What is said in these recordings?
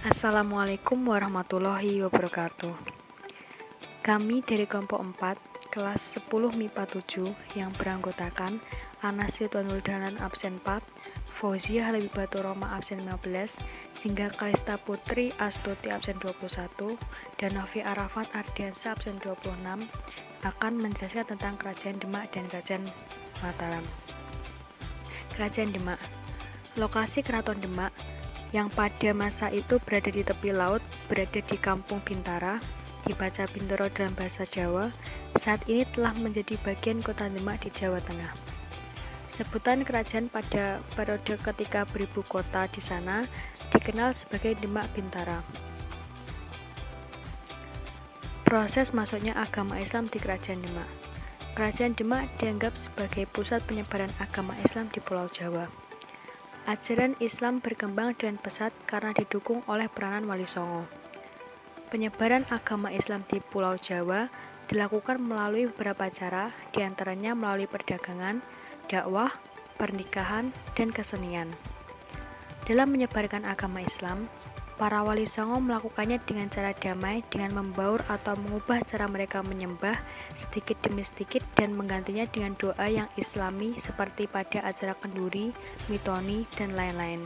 Assalamualaikum warahmatullahi wabarakatuh. Kami dari kelompok 4, kelas 10 MIPA 7 yang beranggotakan Anas Ridwanul Dahlan absen 4, Fauzia Halabibatul Roma absen 15, Jingga Kalista Putri Astuti absen 21, dan Novi Arafat Ardiansa absen 26 akan menjelaskan tentang Kerajaan Demak dan Kerajaan Mataram. Kerajaan Demak. Lokasi Keraton Demak yang pada masa itu berada di tepi laut, berada di Kampung Bintara, dibaca Bintoro dalam bahasa Jawa, saat ini telah menjadi bagian kota Demak di Jawa Tengah. Sebutan kerajaan pada periode ketika beribu kota di sana dikenal sebagai Demak Bintara. Proses masuknya agama Islam di Kerajaan Demak. Kerajaan Demak dianggap sebagai pusat penyebaran agama Islam di Pulau Jawa. Ajaran Islam berkembang dengan pesat karena didukung oleh peranan Wali Songo. Penyebaran agama Islam di Pulau Jawa dilakukan melalui beberapa cara, diantaranya melalui perdagangan, dakwah, pernikahan, dan kesenian. Dalam menyebarkan agama Islam, para Wali Songo melakukannya dengan cara damai, dengan membaur atau mengubah cara mereka menyembah sedikit demi sedikit dan menggantinya dengan doa yang islami seperti pada acara kenduri, mitoni, dan lain-lain.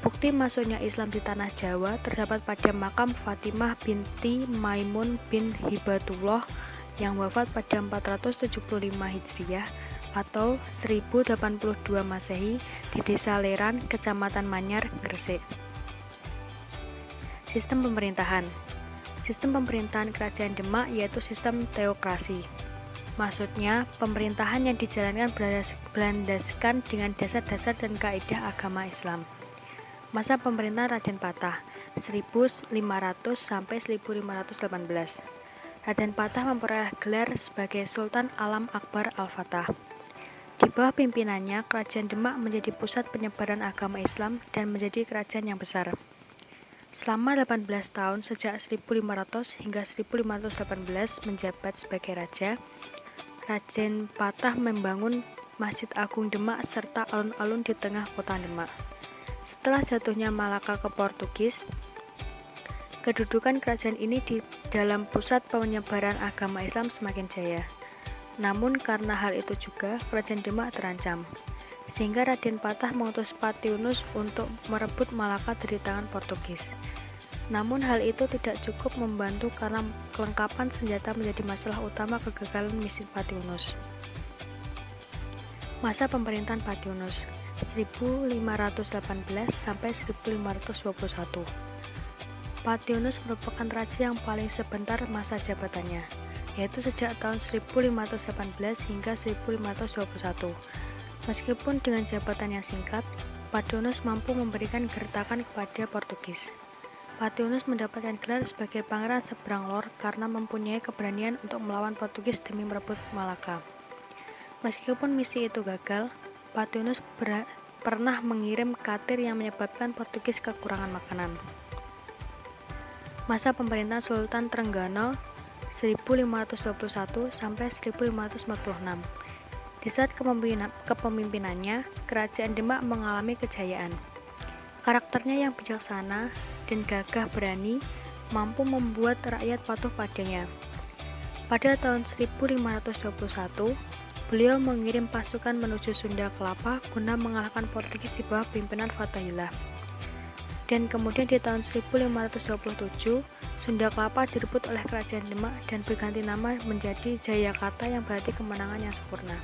Bukti masuknya Islam di tanah Jawa terdapat pada makam Fatimah binti Maimun bin Hibatullah yang wafat pada 475 Hijriah atau 1082 Masehi di Desa Leran, Kecamatan Manyar, Gresik. Sistem pemerintahan. Sistem pemerintahan Kerajaan Demak yaitu sistem teokrasi. Maksudnya, pemerintahan yang dijalankan berlandaskan dengan dasar-dasar dan kaidah agama Islam. Masa pemerintahan Raden Patah 1500 sampai 1518. Raden Patah memperoleh gelar sebagai Sultan Alam Akbar Al-Fatah. Di bawah pimpinannya, Kerajaan Demak menjadi pusat penyebaran agama Islam dan menjadi kerajaan yang besar. Selama 18 tahun sejak 1500 hingga 1518 menjabat sebagai raja, Raden Patah membangun Masjid Agung Demak serta alun-alun di tengah kota Demak. Setelah jatuhnya Malaka ke Portugis, kedudukan kerajaan ini di dalam pusat penyebaran agama Islam semakin jaya. Namun karena hal itu juga Kerajaan Demak terancam, sehingga Raden Patah mengutus Patiunus untuk merebut Malaka dari tangan Portugis. Namun hal itu tidak cukup membantu karena kelengkapan senjata menjadi masalah utama kegagalan misi Patiunus. Masa pemerintahan Patiunus 1518 sampai 1521. Patiunus merupakan raja yang paling sebentar masa jabatannya, yaitu sejak tahun 1518 hingga 1521. Meskipun dengan jabatan yang singkat, Patiunus mampu memberikan gertakan kepada Portugis. Patiunus mendapatkan gelar sebagai Pangeran Seberang Lor karena mempunyai keberanian untuk melawan Portugis demi merebut Malaka. Meskipun misi itu gagal, Patiunus pernah mengirim katir yang menyebabkan Portugis kekurangan makanan. Masa pemerintahan Sultan Trenggana 1521 sampai 1546. Di saat kepemimpinannya, Kerajaan Demak mengalami kejayaan. Karakternya yang bijaksana dan gagah berani mampu membuat rakyat patuh padanya. Pada tahun 1521, beliau mengirim pasukan menuju Sunda Kelapa guna mengalahkan Portugis di bawah pimpinan Fathahillah. Dan kemudian di tahun 1527, Sunda Kelapa direbut oleh Kerajaan Demak dan berganti nama menjadi Jayakarta yang berarti kemenangan yang sempurna.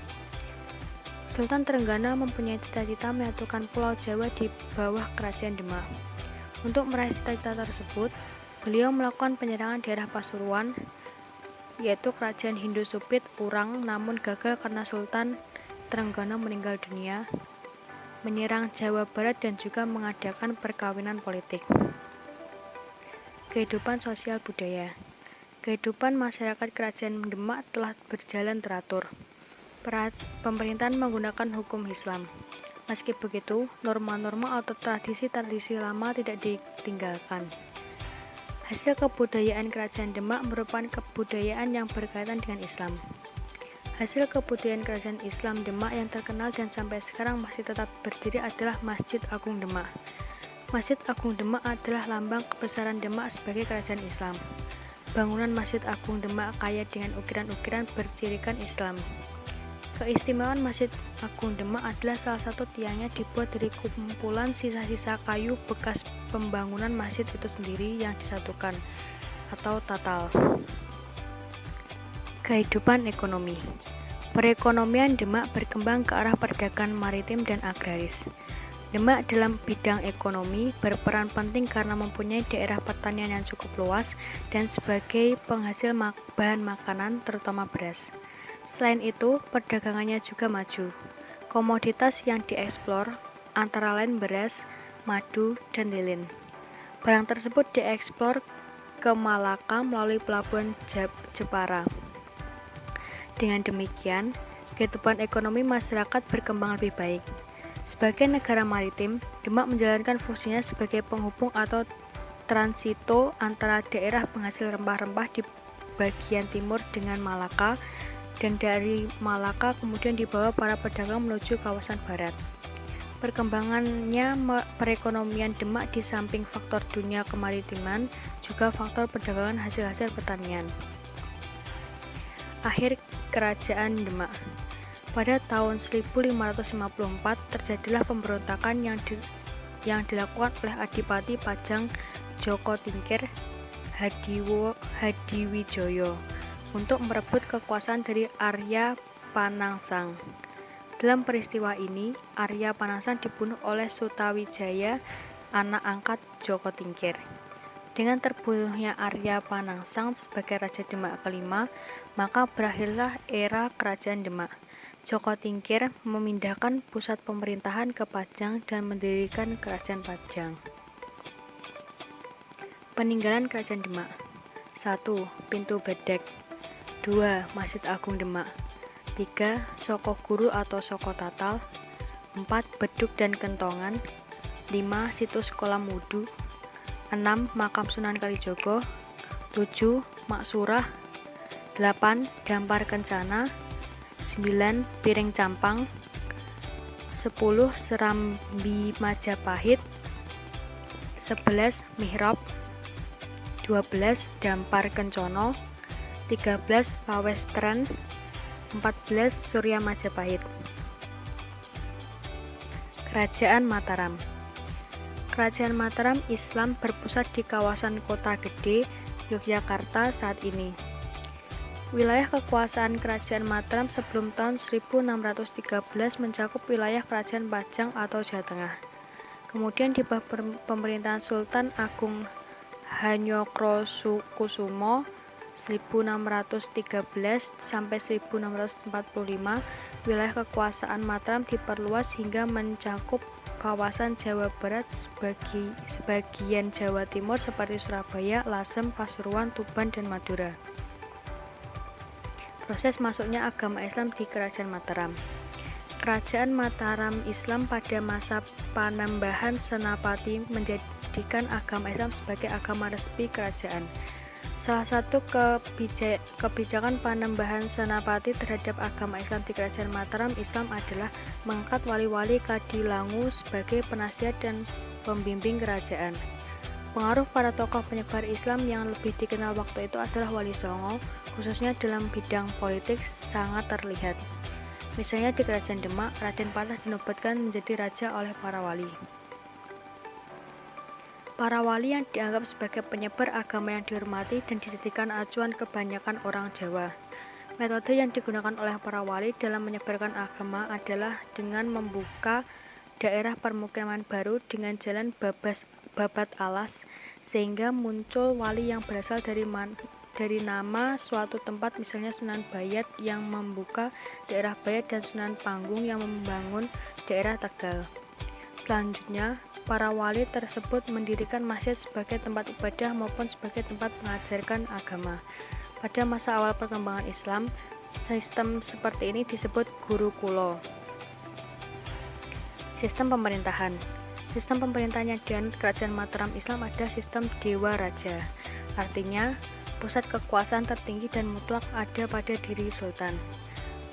Sultan Trenggana mempunyai cita-cita menyatukan Pulau Jawa di bawah Kerajaan Demak. Untuk meraih cita-cita tersebut, beliau melakukan penyerangan daerah Pasuruan, yaitu Kerajaan Hindu Supit Urang, namun gagal karena Sultan Trenggana meninggal dunia, menyerang Jawa Barat dan juga mengadakan perkawinan politik. Kehidupan sosial budaya. Kehidupan masyarakat Kerajaan Demak telah berjalan teratur. Pemerintahan menggunakan hukum Islam. Meski begitu, norma-norma atau tradisi-tradisi lama tidak ditinggalkan. Hasil kebudayaan Kerajaan Demak merupakan kebudayaan yang berkaitan dengan Islam. Hasil kebudayaan Kerajaan Islam Demak yang terkenal dan sampai sekarang masih tetap berdiri adalah Masjid Agung Demak. Masjid Agung Demak adalah lambang kebesaran Demak sebagai kerajaan Islam. Bangunan Masjid Agung Demak kaya dengan ukiran-ukiran bercirikan Islam. Keistimewaan Masjid Agung Demak adalah salah satu tiangnya dibuat dari kumpulan sisa-sisa kayu bekas pembangunan masjid itu sendiri yang disatukan atau tatal. Kehidupan ekonomi. Perekonomian Demak berkembang ke arah perdagangan maritim dan agraris. Demak dalam bidang ekonomi berperan penting karena mempunyai daerah pertanian yang cukup luas dan sebagai penghasil bahan makanan terutama beras. Selain itu, perdagangannya juga maju. Komoditas yang dieksplor antara lain beras, madu, dan lilin. Barang tersebut dieksplor ke Malaka melalui pelabuhan Jepara. Dengan demikian, kehidupan ekonomi masyarakat berkembang lebih baik. Sebagai negara maritim, Demak menjalankan fungsinya sebagai penghubung atau transito antara daerah penghasil rempah-rempah di bagian timur dengan Malaka, dan dari Malaka kemudian dibawa para pedagang menuju kawasan barat. Perkembangannya perekonomian Demak di samping faktor dunia kemaritiman, juga faktor perdagangan hasil-hasil pertanian. Akhir Kerajaan Demak. Pada tahun 1554 terjadilah pemberontakan yang dilakukan oleh Adipati Pajang Joko Tingkir Hadiwijoyo untuk merebut kekuasaan dari Arya Panangsang. Dalam peristiwa ini, Arya Panangsang dibunuh oleh Sutawijaya, anak angkat Joko Tingkir. Dengan terbunuhnya Arya Panangsang sebagai Raja Demak kelima, maka berakhirlah era Kerajaan Demak. Joko Tingkir memindahkan pusat pemerintahan ke Pajang dan mendirikan Kerajaan Pajang. Peninggalan Kerajaan Demak. 1. Pintu Bedek. 2. Masjid Agung Demak. 3. Soko Guru atau Soko Tatal. 4. Beduk dan Kentongan. 5. Situs Kolam Wudu. 6. Makam Sunan Kalijogo. 7. Maksurah. 8. Dampar Kencana. 9. Piring Campang. 10. Serambi Majapahit. 11. Mihrab. 12. Dampar Kencono. 13. Pawestren. 14. Surya Majapahit. Kerajaan Mataram. Kerajaan Mataram Islam berpusat di kawasan Kota Gede, Yogyakarta saat ini. Wilayah kekuasaan Kerajaan Mataram sebelum tahun 1613 mencakup wilayah Kerajaan Pajang atau Jawa Tengah. Kemudian di bawah pemerintahan Sultan Agung Hanyokrokusumo 1613 sampai 1645, wilayah kekuasaan Mataram diperluas hingga mencakup kawasan Jawa Barat, sebagian Jawa Timur seperti Surabaya, Lasem, Pasuruan, Tuban, dan Madura. Proses masuknya agama Islam di Kerajaan Mataram. Kerajaan Mataram Islam pada masa Panembahan Senapati menjadikan agama Islam sebagai agama resmi kerajaan. Salah satu kebijakan Panembahan Senapati terhadap agama Islam di Kerajaan Mataram Islam adalah mengangkat wali-wali Kadilangu sebagai penasihat dan pembimbing kerajaan. Pengaruh para tokoh penyebar Islam yang lebih dikenal waktu itu adalah Wali Songo, khususnya dalam bidang politik sangat terlihat. Misalnya di Kerajaan Demak, Raden Patah dinobatkan menjadi raja oleh para wali. Para wali yang dianggap sebagai penyebar agama yang dihormati dan dijadikan acuan kebanyakan orang Jawa. Metode yang digunakan oleh para wali dalam menyebarkan agama adalah dengan membuka daerah permukiman baru dengan jalan babat alas, sehingga muncul wali yang berasal dari nama suatu tempat, misalnya Sunan Bayat yang membuka daerah Bayat dan Sunan Panggung yang membangun daerah Tegal. Selanjutnya, para wali tersebut mendirikan masjid sebagai tempat ibadah maupun sebagai tempat mengajarkan agama. Pada masa awal perkembangan Islam, sistem seperti ini disebut Gurukula. Sistem pemerintahan. Sistem pemerintahan yang dianut Kerajaan Mataram Islam adalah sistem Dewa Raja. Artinya, pusat kekuasaan tertinggi dan mutlak ada pada diri sultan.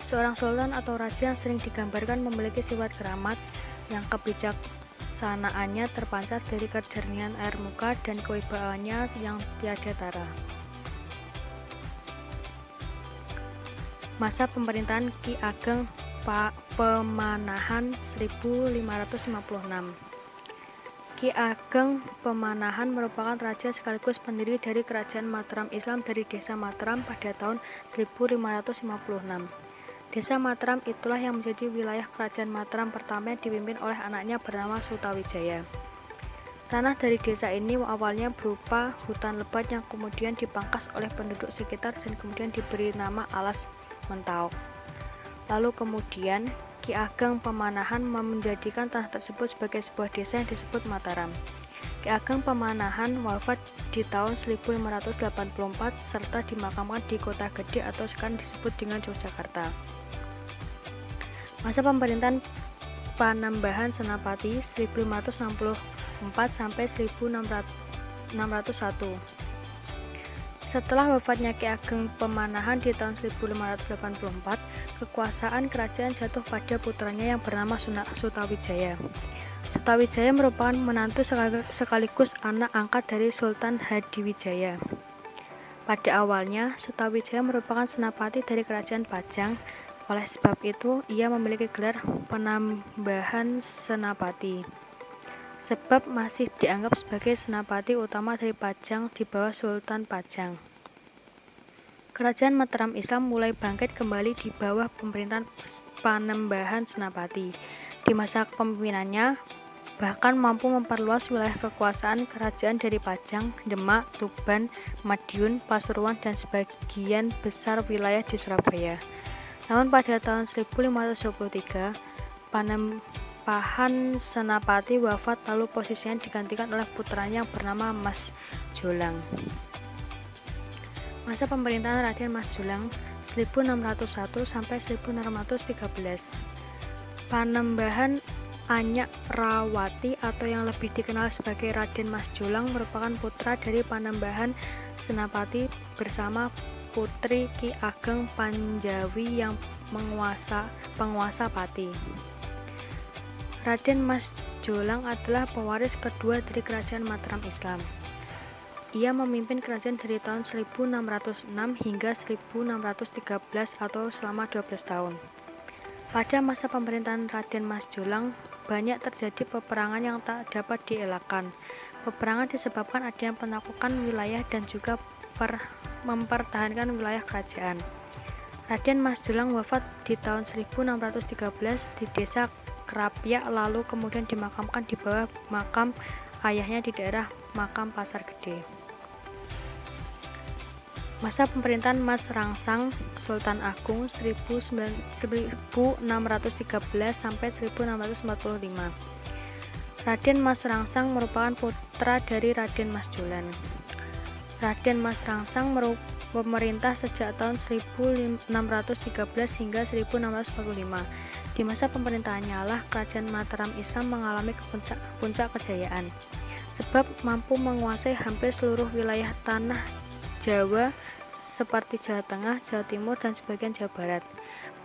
Seorang sultan atau raja yang sering digambarkan memiliki sifat keramat, yang kebijaksanaannya terpancar dari kejernihan air muka dan kewibawaannya yang tiada tara. Masa pemerintahan Ki Ageng Pemanahan 1556. Ki Ageng Pemanahan merupakan raja sekaligus pendiri dari Kerajaan Mataram Islam dari Desa Mataram pada tahun 1556. Desa Mataram itulah yang menjadi wilayah Kerajaan Mataram pertama yang dipimpin oleh anaknya bernama Sutawijaya. Tanah dari desa ini awalnya berupa hutan lebat yang kemudian dipangkas oleh penduduk sekitar dan kemudian diberi nama Alas Mentaok. Lalu kemudian Ki Ageng Pemanahan menjadikan tanah tersebut sebagai sebuah desa yang disebut Mataram. Ki Ageng Pemanahan wafat di tahun 1584 serta dimakamkan di Kota Gede atau sekarang disebut dengan Yogyakarta. Masa pemerintahan Panembahan Senapati 1564 sampai 1601. Setelah wafatnya Ki Ageng Pemanahan di tahun 1584, kekuasaan kerajaan jatuh pada putranya yang bernama Sutawijaya. Sutawijaya merupakan menantu sekaligus anak angkat dari Sultan Hadiwijaya. Pada awalnya, Sutawijaya merupakan senapati dari kerajaan Pajang. Oleh sebab itu, ia memiliki gelar Penambahan Senapati, sebab masih dianggap sebagai senapati utama dari Pajang di bawah Sultan Pajang. Kerajaan Mataram Islam mulai bangkit kembali di bawah pemerintahan Panembahan Senapati. Di masa kepemimpinannya, bahkan mampu memperluas wilayah kekuasaan kerajaan dari Pajang, Demak, Tuban, Madiun, Pasuruan, dan sebagian besar wilayah di Surabaya. Namun pada tahun 1523, Panembahan Senapati wafat lalu posisinya digantikan oleh putranya yang bernama Mas Jolang. Masa pemerintahan Raden Mas Jolang 1601 sampai 1613. Panembahan Anyak Rawati atau yang lebih dikenal sebagai Raden Mas Jolang merupakan putra dari Panembahan Senapati bersama putri Ki Ageng Panjawi yang penguasa Pati. Raden Mas Jolang adalah pewaris kedua dari Kerajaan Mataram Islam. Ia memimpin kerajaan dari tahun 1606 hingga 1613 atau selama 12 tahun. Pada masa pemerintahan Raden Mas Jolang, banyak terjadi peperangan yang tak dapat dielakkan. Peperangan disebabkan adanya penaklukan wilayah dan juga mempertahankan wilayah kerajaan. Raden Mas Jolang wafat di tahun 1613 di desa Kerapyak lalu kemudian dimakamkan di bawah makam ayahnya di daerah Makam Pasar Gede. Masa pemerintahan Mas Rangsang Sultan Agung 1613 sampai 1645. Raden Mas Rangsang merupakan putra dari Raden Mas Jolang. Raden Mas Rangsang memerintah sejak tahun 1613 hingga 1645. Di masa pemerintahannya lah Kerajaan Mataram Islam mengalami puncak kejayaan, sebab mampu menguasai hampir seluruh wilayah tanah Jawa seperti Jawa Tengah, Jawa Timur, dan sebagian Jawa Barat.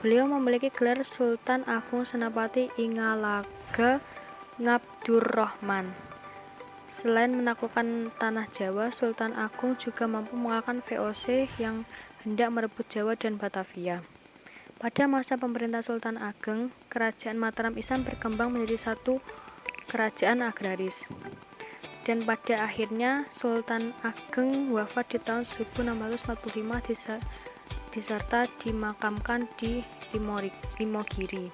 Beliau memiliki gelar Sultan Agung Senapati Ingalaga Ngabdurrahman. Selain menaklukkan tanah Jawa, Sultan Agung juga mampu mengalahkan VOC yang hendak merebut Jawa dan Batavia. Pada masa pemerintah Sultan Ageng, Kerajaan Mataram Islam berkembang menjadi satu kerajaan agraris. Dan pada akhirnya Sultan Ageng wafat di tahun 1645 diserta dimakamkan di Imogiri.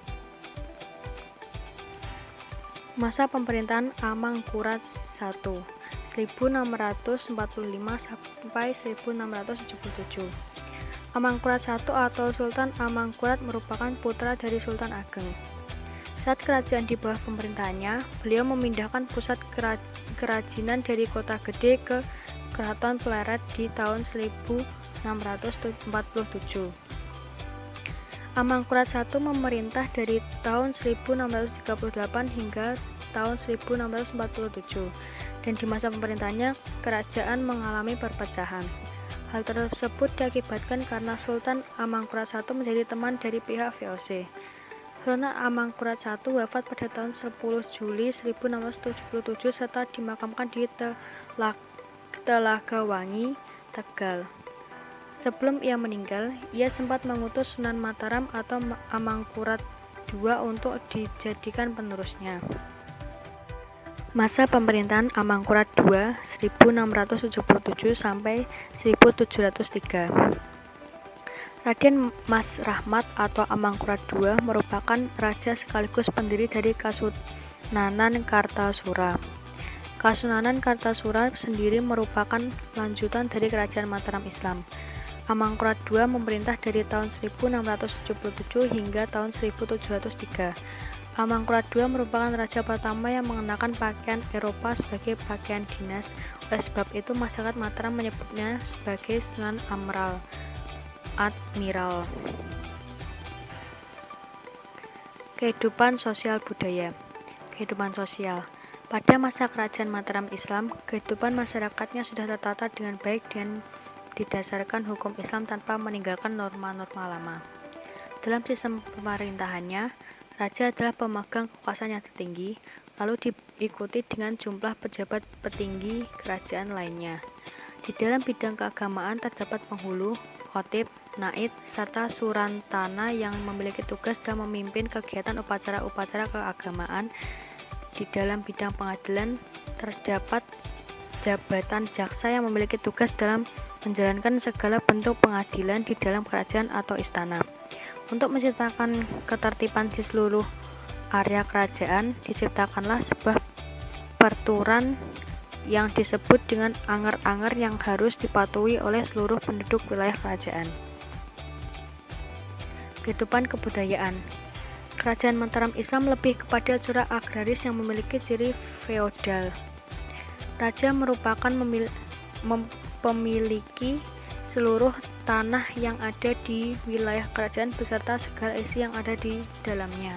Masa pemerintahan Amangkurat I 1645 sampai 1677. Amangkurat I atau Sultan Amangkurat merupakan putra dari Sultan Ageng. Saat kerajaan di bawah pemerintahannya, beliau memindahkan pusat kerajinan dari Kota Gede ke Keraton Pleret di tahun 1647. Amangkurat I memerintah dari tahun 1638 hingga tahun 1647, dan di masa pemerintahannya kerajaan mengalami perpecahan. Hal tersebut diakibatkan karena Sultan Amangkurat I menjadi teman dari pihak VOC. Sultan Amangkurat I wafat pada tahun 10 Juli 1677 serta dimakamkan di Telagawangi, Tegal. Sebelum ia meninggal, ia sempat mengutus Sunan Mataram atau Amangkurat II untuk dijadikan penerusnya. Masa pemerintahan Amangkurat II 1677 sampai 1703. Raden Mas Rahmat atau Amangkurat II merupakan raja sekaligus pendiri dari Kasunanan Kartasura. Kasunanan Kartasura sendiri merupakan lanjutan dari Kerajaan Mataram Islam. Amangkurat II memerintah dari tahun 1677 hingga tahun 1703. Amangkurat II merupakan raja pertama yang mengenakan pakaian Eropa sebagai pakaian dinas. Oleh sebab itu, masyarakat Mataram menyebutnya sebagai Sunan Admiral. Kehidupan sosial budaya. Kehidupan sosial. Pada masa Kerajaan Mataram Islam, kehidupan masyarakatnya sudah tertata dengan baik dan didasarkan hukum Islam tanpa meninggalkan norma-norma lama. Dalam sistem pemerintahannya, raja adalah pemegang kekuasaan yang tertinggi, lalu diikuti dengan jumlah pejabat petinggi kerajaan lainnya. Di dalam bidang keagamaan terdapat penghulu, khotib, naid, serta surantana yang memiliki tugas dalam memimpin kegiatan upacara-upacara keagamaan. Di dalam bidang pengadilan terdapat jabatan jaksa yang memiliki tugas dalam menjalankan segala bentuk pengadilan di dalam kerajaan atau istana. Untuk menciptakan ketertiban di seluruh area kerajaan, diciptakanlah sebuah peraturan yang disebut dengan anger-anger yang harus dipatuhi oleh seluruh penduduk wilayah kerajaan. Kehidupan kebudayaan. Kerajaan Mataram Islam lebih kepada corak agraris yang memiliki ciri feodal. Raja merupakan pemiliki seluruh tanah yang ada di wilayah kerajaan beserta segala isi yang ada di dalamnya.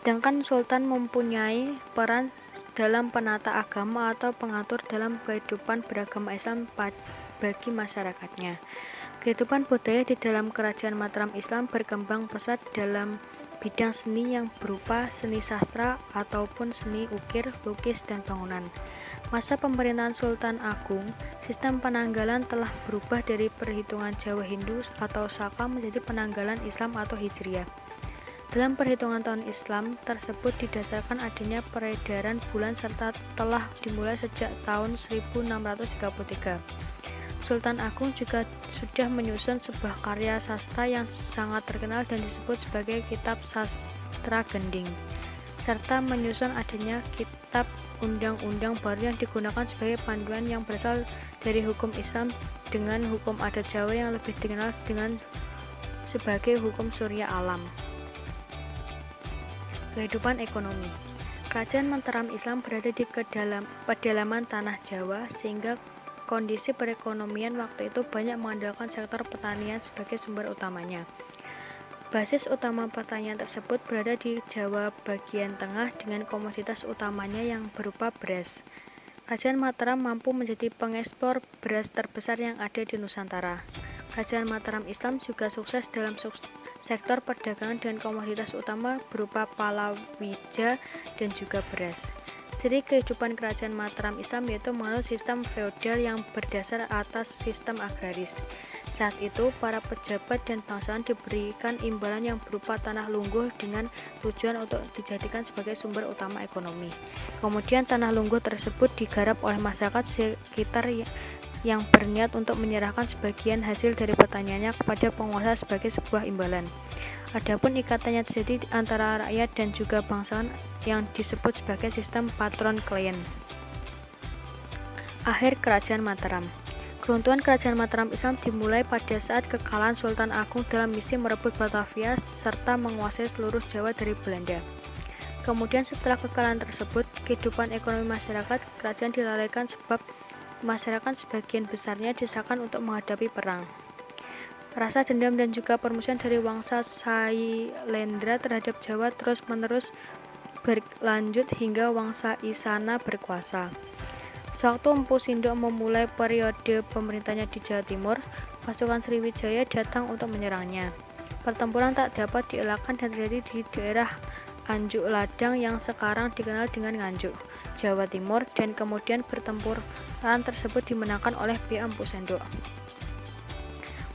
Sedangkan Sultan mempunyai peran dalam penata agama atau pengatur dalam kehidupan beragama Islam bagi masyarakatnya. Kehidupan budaya di dalam Kerajaan Mataram Islam berkembang pesat dalam bidang seni yang berupa seni sastra ataupun seni ukir, lukis, dan bangunan. Masa pemerintahan Sultan Agung, sistem penanggalan telah berubah dari perhitungan Jawa Hindu atau Saka menjadi penanggalan Islam atau Hijriah. Dalam perhitungan tahun Islam tersebut didasarkan adanya peredaran bulan serta telah dimulai sejak tahun 1633. Sultan Agung juga sudah menyusun sebuah karya sastra yang sangat terkenal dan disebut sebagai Kitab Sastra Gending, serta menyusun adanya kitab undang-undang baru yang digunakan sebagai panduan yang berasal dari hukum Islam dengan hukum adat Jawa yang lebih dikenal dengan sebagai hukum Surya Alam. Kehidupan ekonomi. Kerajaan Mataram Islam berada di pedalaman tanah Jawa sehingga kondisi perekonomian waktu itu banyak mengandalkan sektor pertanian sebagai sumber utamanya. Basis utama pertanian tersebut berada di Jawa bagian tengah dengan komoditas utamanya yang berupa beras. Kerajaan Mataram mampu menjadi pengekspor beras terbesar yang ada di Nusantara. Kerajaan Mataram Islam juga sukses dalam sektor perdagangan dengan komoditas utama berupa palawija dan juga beras. Ciri kehidupan Kerajaan Mataram Islam yaitu menganut sistem feodal yang berdasar atas sistem agraris. Saat itu, para pejabat dan bangsawan diberikan imbalan yang berupa tanah lungguh dengan tujuan untuk dijadikan sebagai sumber utama ekonomi. Kemudian tanah lungguh tersebut digarap oleh masyarakat sekitar yang berniat untuk menyerahkan sebagian hasil dari pertaniannya kepada penguasa sebagai sebuah imbalan. Adapun ikatan yang terjadi antara rakyat dan juga bangsawan yang disebut sebagai sistem patron klien. Akhir Kerajaan Mataram. Keruntuhan Kerajaan Mataram Islam dimulai pada saat kekalahan Sultan Agung dalam misi merebut Batavia serta menguasai seluruh Jawa dari Belanda. Kemudian setelah kekalahan tersebut, kehidupan ekonomi masyarakat kerajaan dilalaikan sebab masyarakat sebagian besarnya desakan untuk menghadapi perang. Rasa dendam dan juga permusuhan dari Wangsa Sailendra terhadap Jawa terus-menerus berlanjut hingga Wangsa Isana berkuasa. Sewaktu Empu Sindok memulai periode pemerintahnya di Jawa Timur, pasukan Sriwijaya datang untuk menyerangnya. Pertempuran tak dapat dielakkan dan terjadi di daerah Anjuk Ladang yang sekarang dikenal dengan Nganjuk, Jawa Timur, dan kemudian pertempuran tersebut dimenangkan oleh pihak Empu Sendok.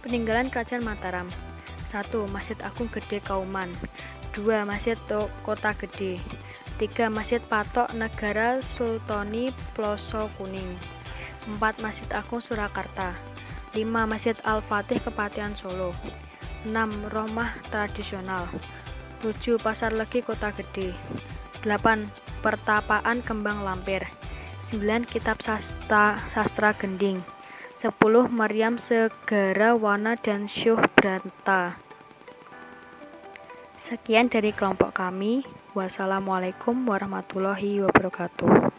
Peninggalan Kerajaan Mataram. 1. Masjid Agung Gede Kauman. 2. Masjid Kota Gede. 3. Masjid Patok Negara Sultoni Ploso Kuning. 4. Masjid Agung Surakarta. 5. Masjid Al-Fatih Kepatihan Solo. 6. Rumah Tradisional. 7. Pasar Legi Kota Gede. 8. Pertapaan Kembang Lampir. 9. Kitab Sastra Gending. 10. Maryam Segara Wana dan Syuh Branta. Sekian dari kelompok kami. Wassalamualaikum warahmatullahi wabarakatuh.